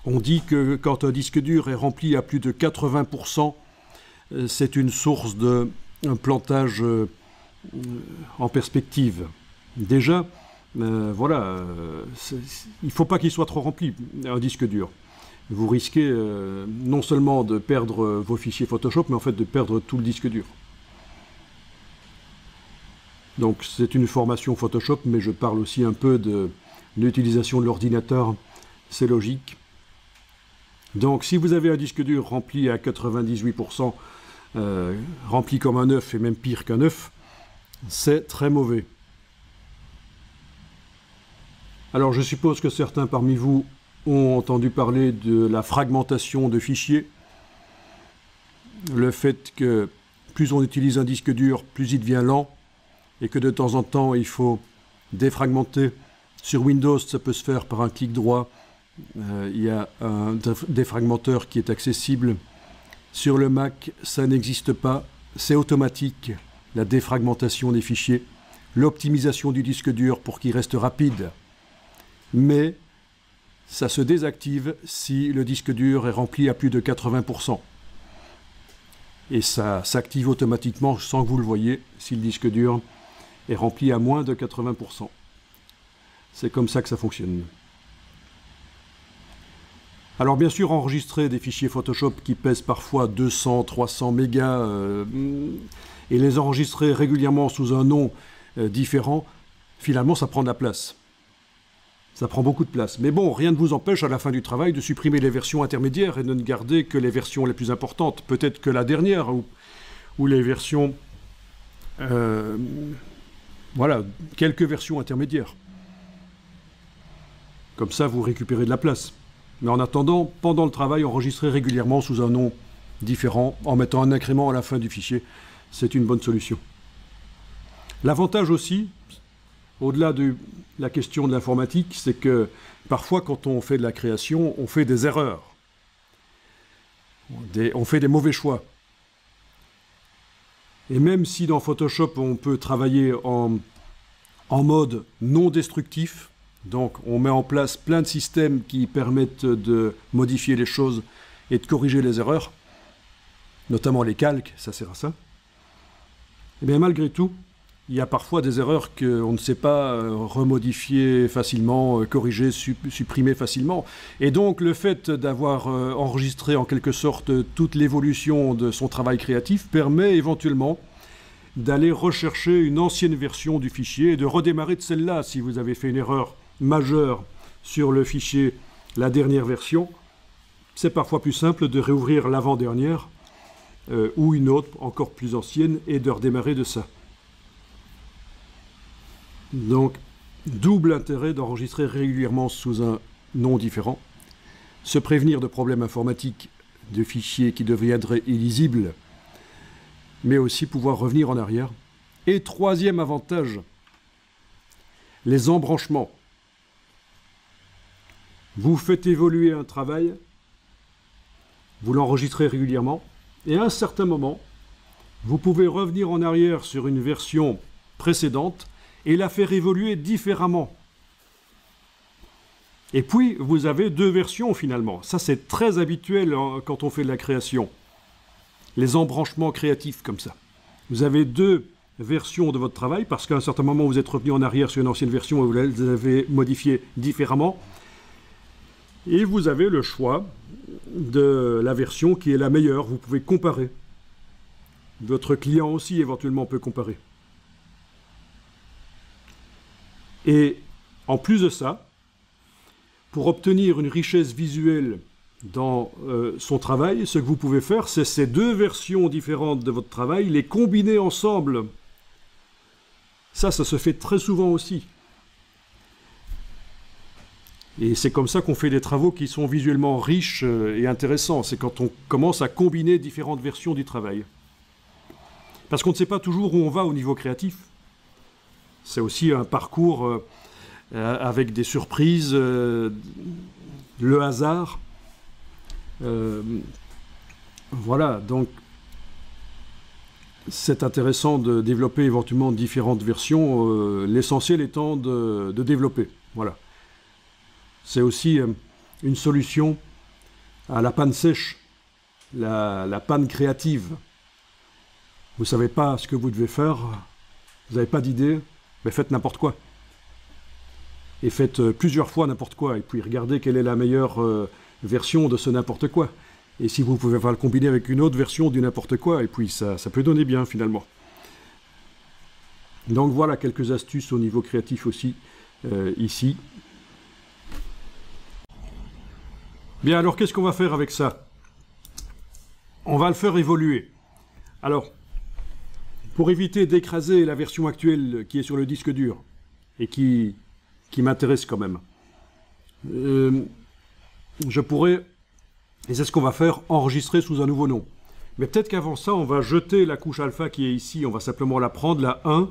On dit que quand un disque dur est rempli à plus de 80%, c'est une source de plantage en perspective. Déjà, voilà, il ne faut pas qu'il soit trop rempli, un disque dur. Vous risquez non seulement de perdre vos fichiers Photoshop, mais en fait de perdre tout le disque dur. Donc c'est une formation Photoshop, mais je parle aussi un peu de l'utilisation de l'ordinateur, c'est logique. Donc si vous avez un disque dur rempli à 98%, rempli comme un œuf et même pire qu'un œuf, c'est très mauvais. Alors je suppose que certains parmi vous ont entendu parler de la fragmentation de fichiers. Le fait que plus on utilise un disque dur, plus il devient lent, et que de temps en temps il faut défragmenter. Sur Windows, ça peut se faire par un clic droit. Il y a un défragmenteur qui est accessible. Sur le Mac, ça n'existe pas. C'est automatique, la défragmentation des fichiers, l'optimisation du disque dur pour qu'il reste rapide. Mais ça se désactive si le disque dur est rempli à plus de 80%. Et ça s'active automatiquement sans que vous le voyiez si le disque dur est rempli à moins de 80%. C'est comme ça que ça fonctionne. Alors bien sûr, enregistrer des fichiers Photoshop qui pèsent parfois 200, 300 mégas et les enregistrer régulièrement sous un nom différent, finalement ça prend de la place. Ça prend beaucoup de place. Mais bon, rien ne vous empêche à la fin du travail de supprimer les versions intermédiaires et de ne garder que les versions les plus importantes. Peut-être que la dernière ou les versions... voilà, quelques versions intermédiaires. Comme ça, vous récupérez de la place. Mais en attendant, pendant le travail, enregistrez régulièrement sous un nom différent, en mettant un incrément à la fin du fichier. C'est une bonne solution. L'avantage aussi, au-delà de la question de l'informatique, c'est que parfois, quand on fait de la création, on fait des erreurs. On fait des mauvais choix. Et même si dans Photoshop, on peut travailler en mode non destructif, donc on met en place plein de systèmes qui permettent de modifier les choses et de corriger les erreurs, notamment les calques, ça sert à ça. Et bien malgré tout, il y a parfois des erreurs qu'on ne sait pas remodifier facilement, corriger, supprimer facilement. Et donc le fait d'avoir enregistré en quelque sorte toute l'évolution de son travail créatif permet éventuellement d'aller rechercher une ancienne version du fichier et de redémarrer de celle-là si vous avez fait une erreur majeure sur le fichier, la dernière version. C'est parfois plus simple de réouvrir l'avant-dernière ou une autre encore plus ancienne et de redémarrer de ça. Donc, double intérêt d'enregistrer régulièrement sous un nom différent, se prévenir de problèmes informatiques de fichiers qui deviendraient illisibles, mais aussi pouvoir revenir en arrière. Et troisième avantage, les embranchements. Vous faites évoluer un travail, vous l'enregistrez régulièrement, et à un certain moment, vous pouvez revenir en arrière sur une version précédente et la faire évoluer différemment. Et puis, vous avez deux versions finalement. Ça, c'est très habituel quand on fait de la création. Les embranchements créatifs comme ça. Vous avez deux versions de votre travail parce qu'à un certain moment, vous êtes revenu en arrière sur une ancienne version et vous l'avez modifiée différemment. Et vous avez le choix de la version qui est la meilleure. Vous pouvez comparer. Votre client aussi, éventuellement, peut comparer. Et en plus de ça, pour obtenir une richesse visuelle dans son travail, ce que vous pouvez faire, c'est ces deux versions différentes de votre travail, les combiner ensemble. Ça se fait très souvent aussi. Et c'est comme ça qu'on fait des travaux qui sont visuellement riches et intéressants. C'est quand on commence à combiner différentes versions du travail. Parce qu'on ne sait pas toujours où on va au niveau créatif. C'est aussi un parcours avec des surprises, le hasard. Voilà, donc c'est intéressant de développer éventuellement différentes versions, l'essentiel étant de développer. Voilà. C'est aussi une solution à la panne sèche, la panne créative. Vous ne savez pas ce que vous devez faire, vous n'avez pas d'idée, mais faites n'importe quoi. Et faites plusieurs fois n'importe quoi, et puis regardez quelle est la meilleure version de ce n'importe quoi. Et si vous pouvez pas le combiner avec une autre version du n'importe quoi, et puis ça peut donner bien finalement. Donc voilà quelques astuces au niveau créatif aussi, ici. Bien, alors qu'est-ce qu'on va faire avec ça? On va le faire évoluer. Alors, pour éviter d'écraser la version actuelle qui est sur le disque dur, et qui m'intéresse quand même, je pourrais, et c'est ce qu'on va faire, enregistrer sous un nouveau nom. Mais peut-être qu'avant ça, on va jeter la couche alpha qui est ici, on va simplement la prendre, la 1,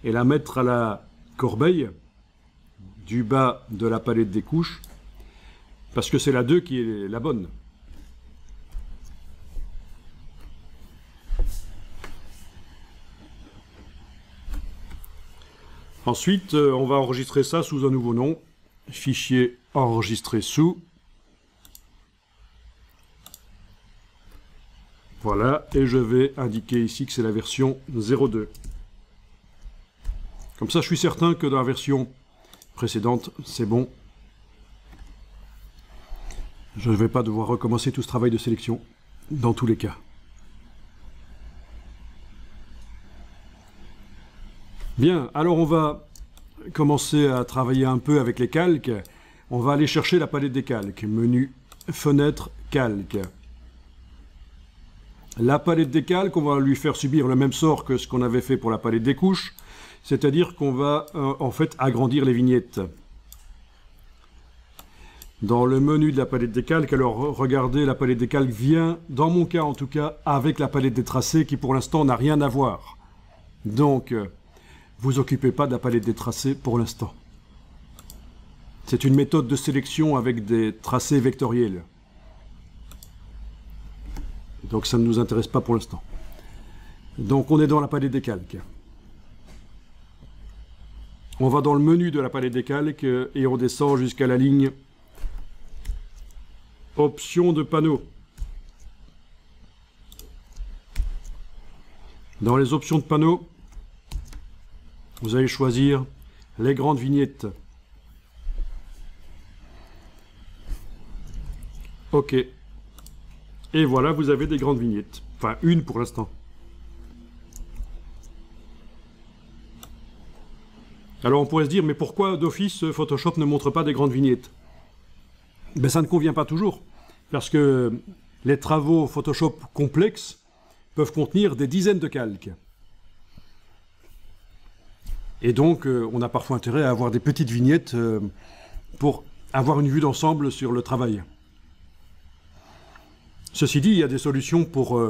et la mettre à la corbeille du bas de la palette des couches, parce que c'est la 2 qui est la bonne. Ensuite, on va enregistrer ça sous un nouveau nom, fichier enregistré sous. Voilà, et je vais indiquer ici que c'est la version 02. Comme ça, je suis certain que dans la version précédente, c'est bon. Je ne vais pas devoir recommencer tout ce travail de sélection dans tous les cas. Bien, alors on va commencer à travailler un peu avec les calques. On va aller chercher la palette des calques. Menu, fenêtre, calque. La palette des calques, on va lui faire subir le même sort que ce qu'on avait fait pour la palette des couches, c'est-à-dire qu'on va en fait agrandir les vignettes. Dans le menu de la palette des calques, alors regardez, la palette des calques vient, dans mon cas en tout cas, avec la palette des tracés qui pour l'instant n'a rien à voir. Donc, vous occupez pas de la palette des tracés pour l'instant. C'est une méthode de sélection avec des tracés vectoriels. Donc ça ne nous intéresse pas pour l'instant. Donc on est dans la palette des calques. On va dans le menu de la palette des calques et on descend jusqu'à la ligne Options de panneau. Dans les options de panneau, vous allez choisir les grandes vignettes. OK. Et voilà, vous avez des grandes vignettes. Enfin, une pour l'instant. Alors on pourrait se dire, mais pourquoi d'office Photoshop ne montre pas des grandes vignettes? Ben ça ne convient pas toujours. Parce que les travaux Photoshop complexes peuvent contenir des dizaines de calques. Et donc, on a parfois intérêt à avoir des petites vignettes pour avoir une vue d'ensemble sur le travail. Ceci dit, il y a des solutions pour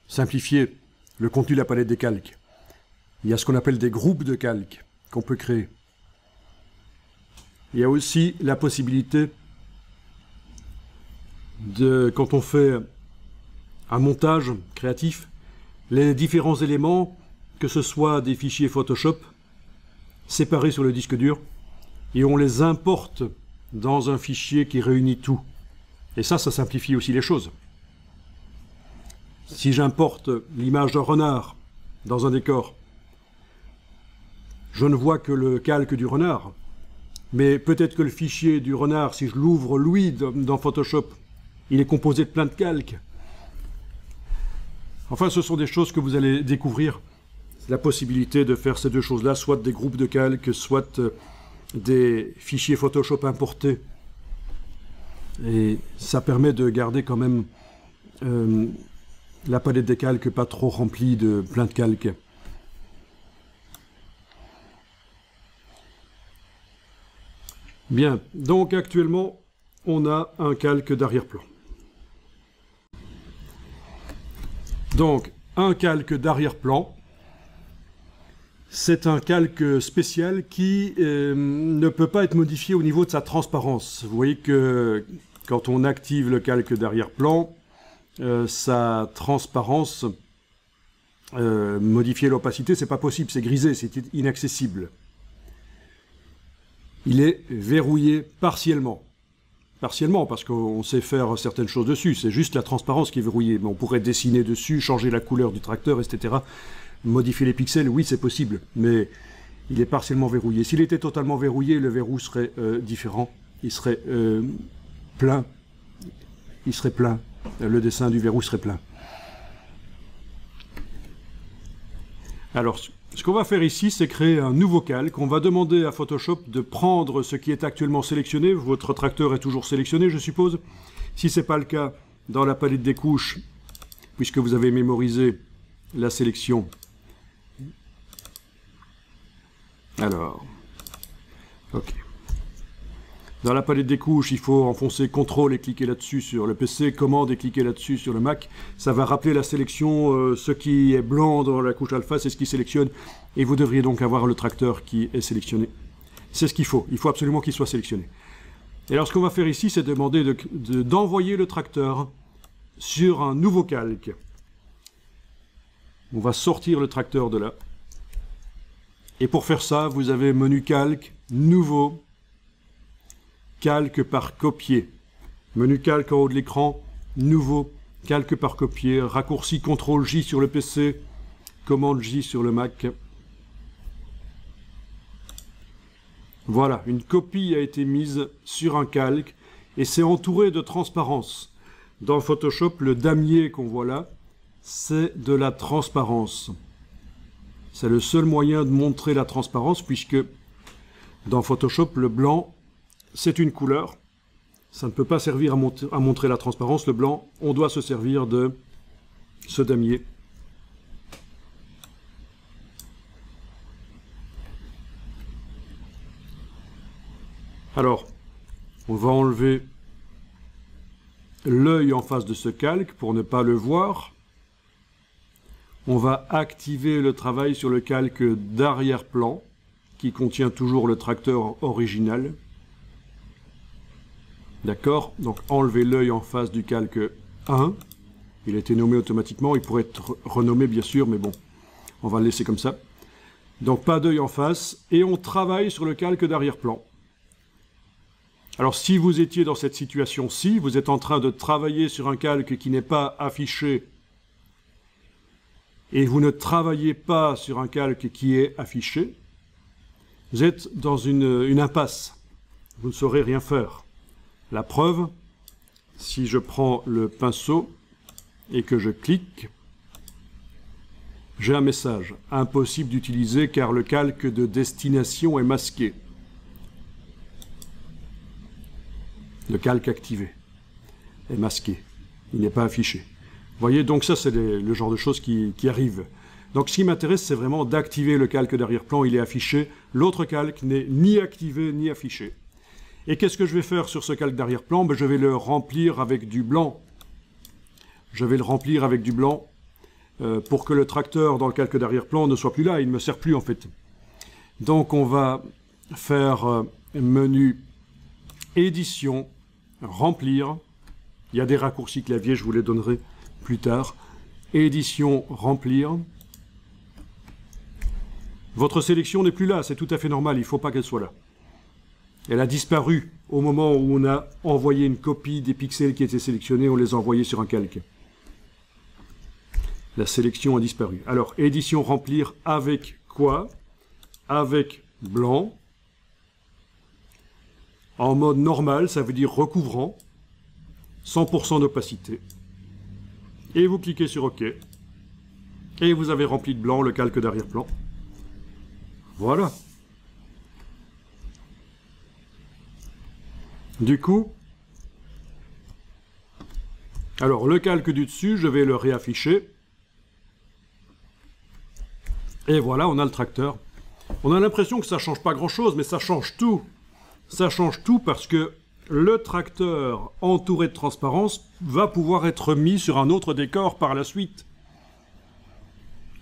simplifier le contenu de la palette des calques. Il y a ce qu'on appelle des groupes de calques qu'on peut créer. Il y a aussi la possibilité de, quand on fait un montage créatif, les différents éléments, que ce soit des fichiers Photoshop, séparés sur le disque dur, et on les importe dans un fichier qui réunit tout. Et ça simplifie aussi les choses. Si j'importe l'image d'un renard dans un décor, je ne vois que le calque du renard, mais peut-être que le fichier du renard, si je l'ouvre lui dans Photoshop, il est composé de plein de calques. Enfin, ce sont des choses que vous allez découvrir. La possibilité de faire ces deux choses-là, soit des groupes de calques, soit des fichiers Photoshop importés. Et ça permet de garder quand même la palette des calques pas trop remplie de plein de calques. Bien, donc actuellement, on a un calque d'arrière-plan. Donc, un calque d'arrière-plan, c'est un calque spécial qui ne peut pas être modifié au niveau de sa transparence. Vous voyez que quand on active le calque d'arrière-plan, sa transparence, modifier l'opacité, c'est pas possible, c'est grisé, c'est inaccessible. Il est verrouillé partiellement. Partiellement, parce qu'on sait faire certaines choses dessus. C'est juste la transparence qui est verrouillée. Mais on pourrait dessiner dessus, changer la couleur du tracteur, etc. Modifier les pixels, oui, c'est possible. Mais il est partiellement verrouillé. S'il était totalement verrouillé, le verrou serait différent. Il serait plein. Il serait plein. Le dessin du verrou serait plein. Alors, ce qu'on va faire ici, c'est créer un nouveau calque. On va demander à Photoshop de prendre ce qui est actuellement sélectionné. Votre tracteur est toujours sélectionné, je suppose. Si ce n'est pas le cas, dans la palette des couches, puisque vous avez mémorisé la sélection. Alors, ok. Dans la palette des couches, il faut enfoncer CTRL et cliquer là-dessus sur le PC, commande et cliquer là-dessus sur le Mac. Ça va rappeler la sélection, ce qui est blanc dans la couche alpha, c'est ce qui sélectionne. Et vous devriez donc avoir le tracteur qui est sélectionné. C'est ce qu'il faut absolument qu'il soit sélectionné. Et alors ce qu'on va faire ici, c'est demander d'envoyer le tracteur sur un nouveau calque. On va sortir le tracteur de là. Et pour faire ça, vous avez menu calque, nouveau, calque par copier. Menu calque en haut de l'écran, nouveau, calque par copier, raccourci CTRL-J sur le PC, commande J sur le Mac. Voilà, une copie a été mise sur un calque et c'est entouré de transparence. Dans Photoshop, le damier qu'on voit là, c'est de la transparence. C'est le seul moyen de montrer la transparence, puisque dans Photoshop, le blanc, c'est une couleur. Ça ne peut pas servir à montrer la transparence. Le blanc, on doit se servir de ce damier. Alors, on va enlever l'œil en face de ce calque pour ne pas le voir. On va activer le travail sur le calque d'arrière-plan qui contient toujours le tracteur original. D'accord? Donc enlever l'œil en face du calque 1. Il a été nommé automatiquement, il pourrait être renommé bien sûr, mais bon, on va le laisser comme ça. Donc pas d'œil en face, et on travaille sur le calque d'arrière-plan. Alors si vous étiez dans cette situation-ci, vous êtes en train de travailler sur un calque qui n'est pas affiché, et vous ne travaillez pas sur un calque qui est affiché, vous êtes dans une impasse. Vous ne saurez rien faire. La preuve, si je prends le pinceau et que je clique, j'ai un message. Impossible d'utiliser car le calque de destination est masqué. Le calque activé est masqué. Il n'est pas affiché. Vous voyez, donc ça, c'est le genre de choses qui arrivent. Donc ce qui m'intéresse, c'est vraiment d'activer le calque d'arrière-plan. Il est affiché. L'autre calque n'est ni activé ni affiché. Et qu'est-ce que je vais faire sur ce calque d'arrière-plan? Ben, je vais le remplir avec du blanc. Je vais le remplir avec du blanc pour que le tracteur dans le calque d'arrière-plan ne soit plus là. Il ne me sert plus en fait. Donc on va faire menu édition, remplir. Il y a des raccourcis clavier, je vous les donnerai plus tard. Édition, remplir. Votre sélection n'est plus là, c'est tout à fait normal, il ne faut pas qu'elle soit là. Elle a disparu au moment où on a envoyé une copie des pixels qui étaient sélectionnés, on les a envoyés sur un calque. La sélection a disparu. Alors, édition remplir avec quoi? Avec blanc. En mode normal, ça veut dire recouvrant. 100% d'opacité. Et vous cliquez sur OK. Et vous avez rempli de blanc le calque d'arrière-plan. Voilà. Du coup, alors le calque du dessus, je vais le réafficher. Et voilà, on a le tracteur. On a l'impression que ça ne change pas grand-chose, mais ça change tout. Ça change tout parce que le tracteur entouré de transparence va pouvoir être mis sur un autre décor par la suite.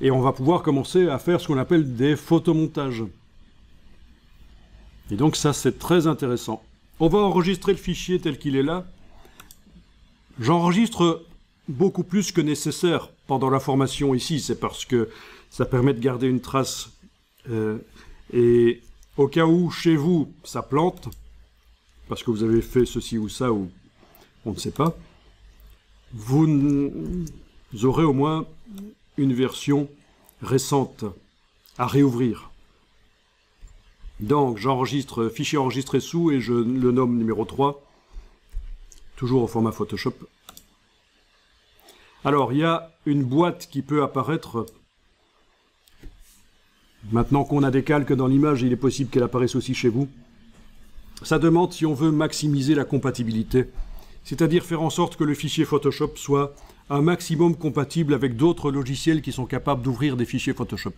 Et on va pouvoir commencer à faire ce qu'on appelle des photomontages. Et donc ça, c'est très intéressant. On va enregistrer le fichier tel qu'il est là. J'enregistre beaucoup plus que nécessaire pendant la formation ici. C'est parce que ça permet de garder une trace. Et au cas où, chez vous, ça plante, parce que vous avez fait ceci ou ça, ou on ne sait pas, vous aurez au moins une version récente à réouvrir. Donc j'enregistre fichier enregistré sous et je le nomme numéro 3, toujours au format Photoshop. Alors il y a une boîte qui peut apparaître. Maintenant qu'on a des calques dans l'image, il est possible qu'elle apparaisse aussi chez vous. Ça demande si on veut maximiser la compatibilité, c'est-à-dire faire en sorte que le fichier Photoshop soit un maximum compatible avec d'autres logiciels qui sont capables d'ouvrir des fichiers Photoshop.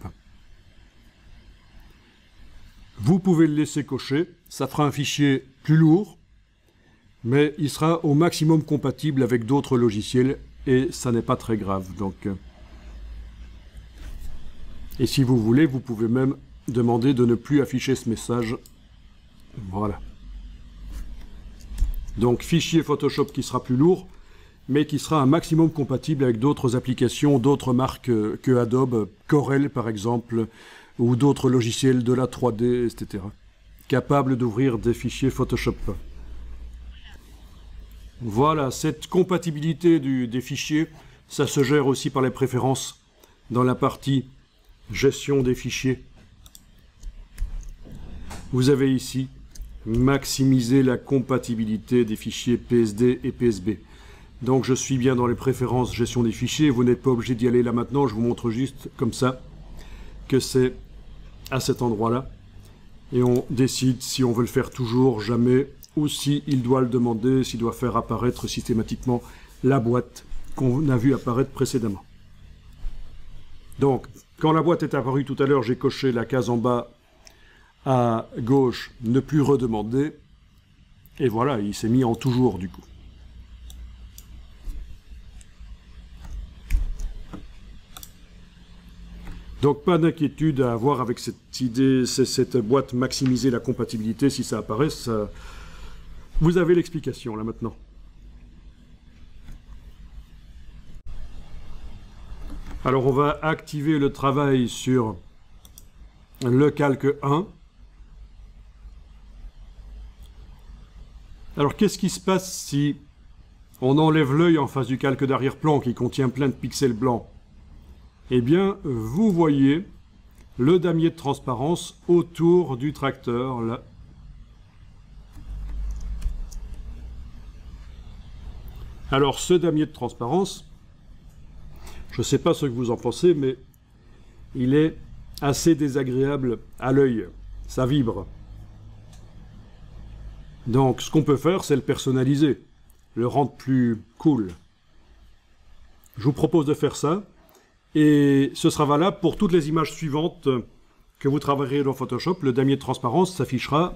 Vous pouvez le laisser cocher, ça fera un fichier plus lourd, mais il sera au maximum compatible avec d'autres logiciels et ça n'est pas très grave. Donc, et si vous voulez, vous pouvez même demander de ne plus afficher ce message. Voilà. Donc fichier Photoshop qui sera plus lourd, mais qui sera un maximum compatible avec d'autres applications, d'autres marques que Adobe, Corel par exemple, ou d'autres logiciels de la 3D, etc. Capables d'ouvrir des fichiers Photoshop. Voilà, cette compatibilité des fichiers, ça se gère aussi par les préférences dans la partie gestion des fichiers. Vous avez ici maximiser la compatibilité des fichiers PSD et PSB. Donc je suis bien dans les préférences gestion des fichiers, vous n'êtes pas obligé d'y aller là maintenant, je vous montre juste comme ça que c'est à cet endroit-là. Et on décide si on veut le faire toujours, jamais, ou si il doit le demander, s'il doit faire apparaître systématiquement la boîte qu'on a vu apparaître précédemment. Donc, quand la boîte est apparue tout à l'heure, j'ai coché la case en bas à gauche, ne plus redemander, et voilà, il s'est mis en toujours du coup. Donc pas d'inquiétude à avoir avec cette idée, cette boîte maximiser la compatibilité, si ça apparaît, ça... vous avez l'explication là maintenant. Alors on va activer le travail sur le calque 1. Alors qu'est-ce qui se passe si on enlève l'œil en face du calque d'arrière-plan qui contient plein de pixels blancs? Eh bien, vous voyez le damier de transparence autour du tracteur, là. Alors, ce damier de transparence, je ne sais pas ce que vous en pensez, mais il est assez désagréable à l'œil. Ça vibre. Donc, ce qu'on peut faire, c'est le personnaliser, le rendre plus cool. Je vous propose de faire ça. Et ce sera valable pour toutes les images suivantes que vous travaillerez dans Photoshop. Le damier de transparence s'affichera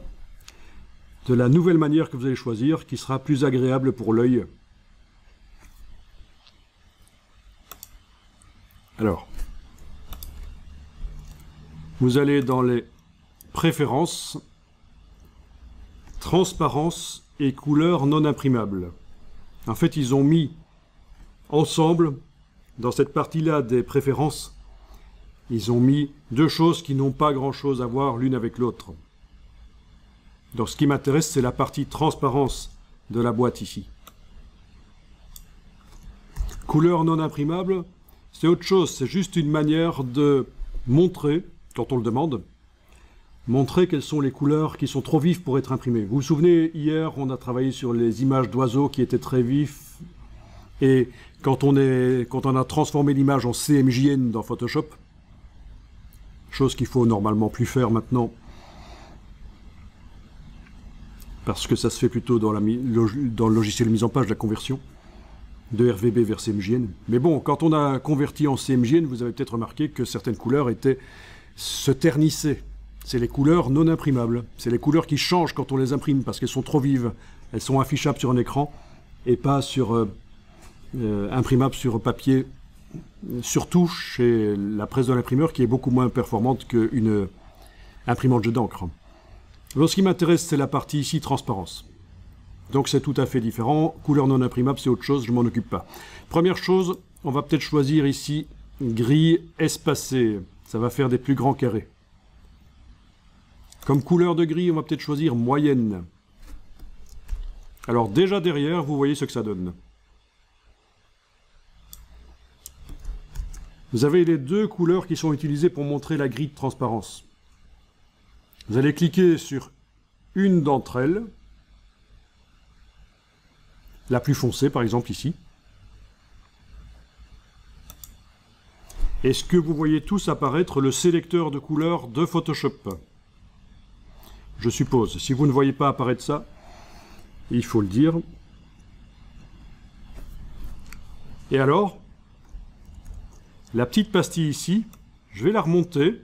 de la nouvelle manière que vous allez choisir, qui sera plus agréable pour l'œil. Alors, vous allez dans les préférences, transparence et couleurs non imprimables. En fait, ils ont mis ensemble... Dans cette partie-là des préférences, ils ont mis deux choses qui n'ont pas grand-chose à voir l'une avec l'autre. Donc ce qui m'intéresse, c'est la partie transparence de la boîte ici. Couleur non imprimable, c'est autre chose, c'est juste une manière de montrer, quand on le demande, montrer quelles sont les couleurs qui sont trop vives pour être imprimées. Vous vous souvenez, hier, on a travaillé sur les images d'oiseaux qui étaient très vifs, et quand on a transformé l'image en CMJN dans Photoshop, chose qu'il faut normalement plus faire maintenant, parce que ça se fait plutôt dans le logiciel de mise en page, la conversion de RVB vers CMJN. Mais bon, quand on a converti en CMJN, vous avez peut-être remarqué que certaines couleurs se ternissaient. C'est les couleurs non imprimables. C'est les couleurs qui changent quand on les imprime, parce qu'elles sont trop vives. Elles sont affichables sur un écran, et pas sur... imprimable sur papier, surtout chez la presse de l'imprimeur qui est beaucoup moins performante qu'une imprimante jet d'encre. Alors ce qui m'intéresse, c'est la partie ici transparence. Donc c'est tout à fait différent. Couleur non imprimable, c'est autre chose, je m'en occupe pas. Première chose, on va peut-être choisir ici gris espacé. Ça va faire des plus grands carrés. Comme couleur de gris, on va peut-être choisir moyenne. Alors déjà derrière, vous voyez ce que ça donne. Vous avez les deux couleurs qui sont utilisées pour montrer la grille de transparence. Vous allez cliquer sur une d'entre elles, la plus foncée par exemple ici. Est-ce que vous voyez tous apparaître le sélecteur de couleurs de Photoshop? Je suppose. Si vous ne voyez pas apparaître ça, il faut le dire. Et alors, la petite pastille ici, je vais la remonter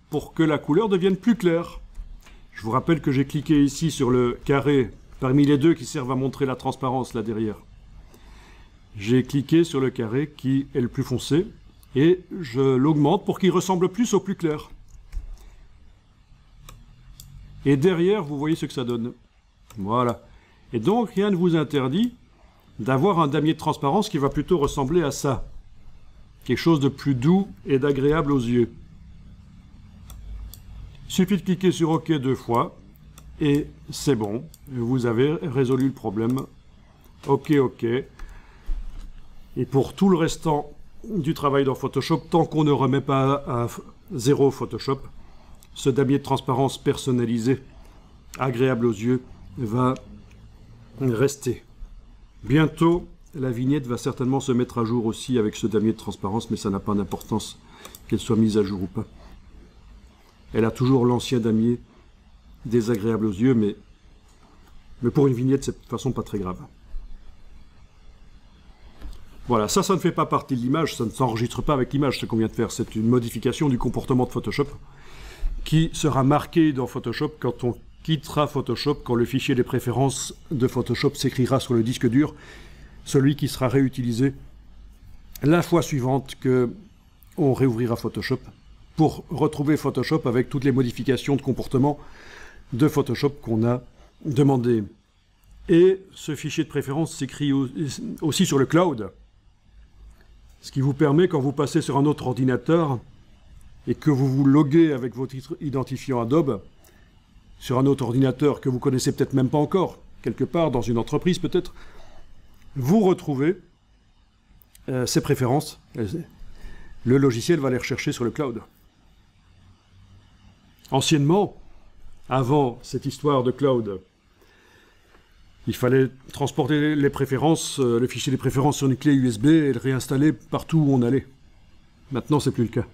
pour que la couleur devienne plus claire. Je vous rappelle que j'ai cliqué ici sur le carré parmi les deux qui servent à montrer la transparence là derrière. J'ai cliqué sur le carré qui est le plus foncé et je l'augmente pour qu'il ressemble plus au plus clair. Et derrière, vous voyez ce que ça donne. Voilà. Et donc, rien ne vous interdit d'avoir un damier de transparence qui va plutôt ressembler à ça. Quelque chose de plus doux et d'agréable aux yeux. Il suffit de cliquer sur OK 2 fois et c'est bon. Vous avez résolu le problème. OK, OK. Et pour tout le restant du travail dans Photoshop, tant qu'on ne remet pas à zéro Photoshop, ce damier de transparence personnalisé agréable aux yeux va rester. Bientôt, la vignette va certainement se mettre à jour aussi avec ce damier de transparence, mais ça n'a pas d'importance qu'elle soit mise à jour ou pas. Elle a toujours l'ancien damier désagréable aux yeux, mais pour une vignette, c'est de toute façon pas très grave. Voilà, ça ne fait pas partie de l'image, ça ne s'enregistre pas avec l'image, ce qu'on vient de faire. C'est une modification du comportement de Photoshop qui sera marqué dans Photoshop quand on quittera Photoshop, quand le fichier des préférences de Photoshop s'écrira sur le disque dur, celui qui sera réutilisé la fois suivante qu'on réouvrira Photoshop pour retrouver Photoshop avec toutes les modifications de comportement de Photoshop qu'on a demandé. Et ce fichier de préférence s'écrit aussi sur le cloud, ce qui vous permet, quand vous passez sur un autre ordinateur et que vous vous loguez avec votre identifiant Adobe, sur un autre ordinateur que vous connaissez peut-être même pas encore, quelque part dans une entreprise peut-être, vous retrouvez ces préférences. Le logiciel va les rechercher sur le cloud. Anciennement, avant cette histoire de cloud, il fallait transporter les préférences, le fichier des préférences sur une clé USB et le réinstaller partout où on allait. Maintenant, c'est plus le cas.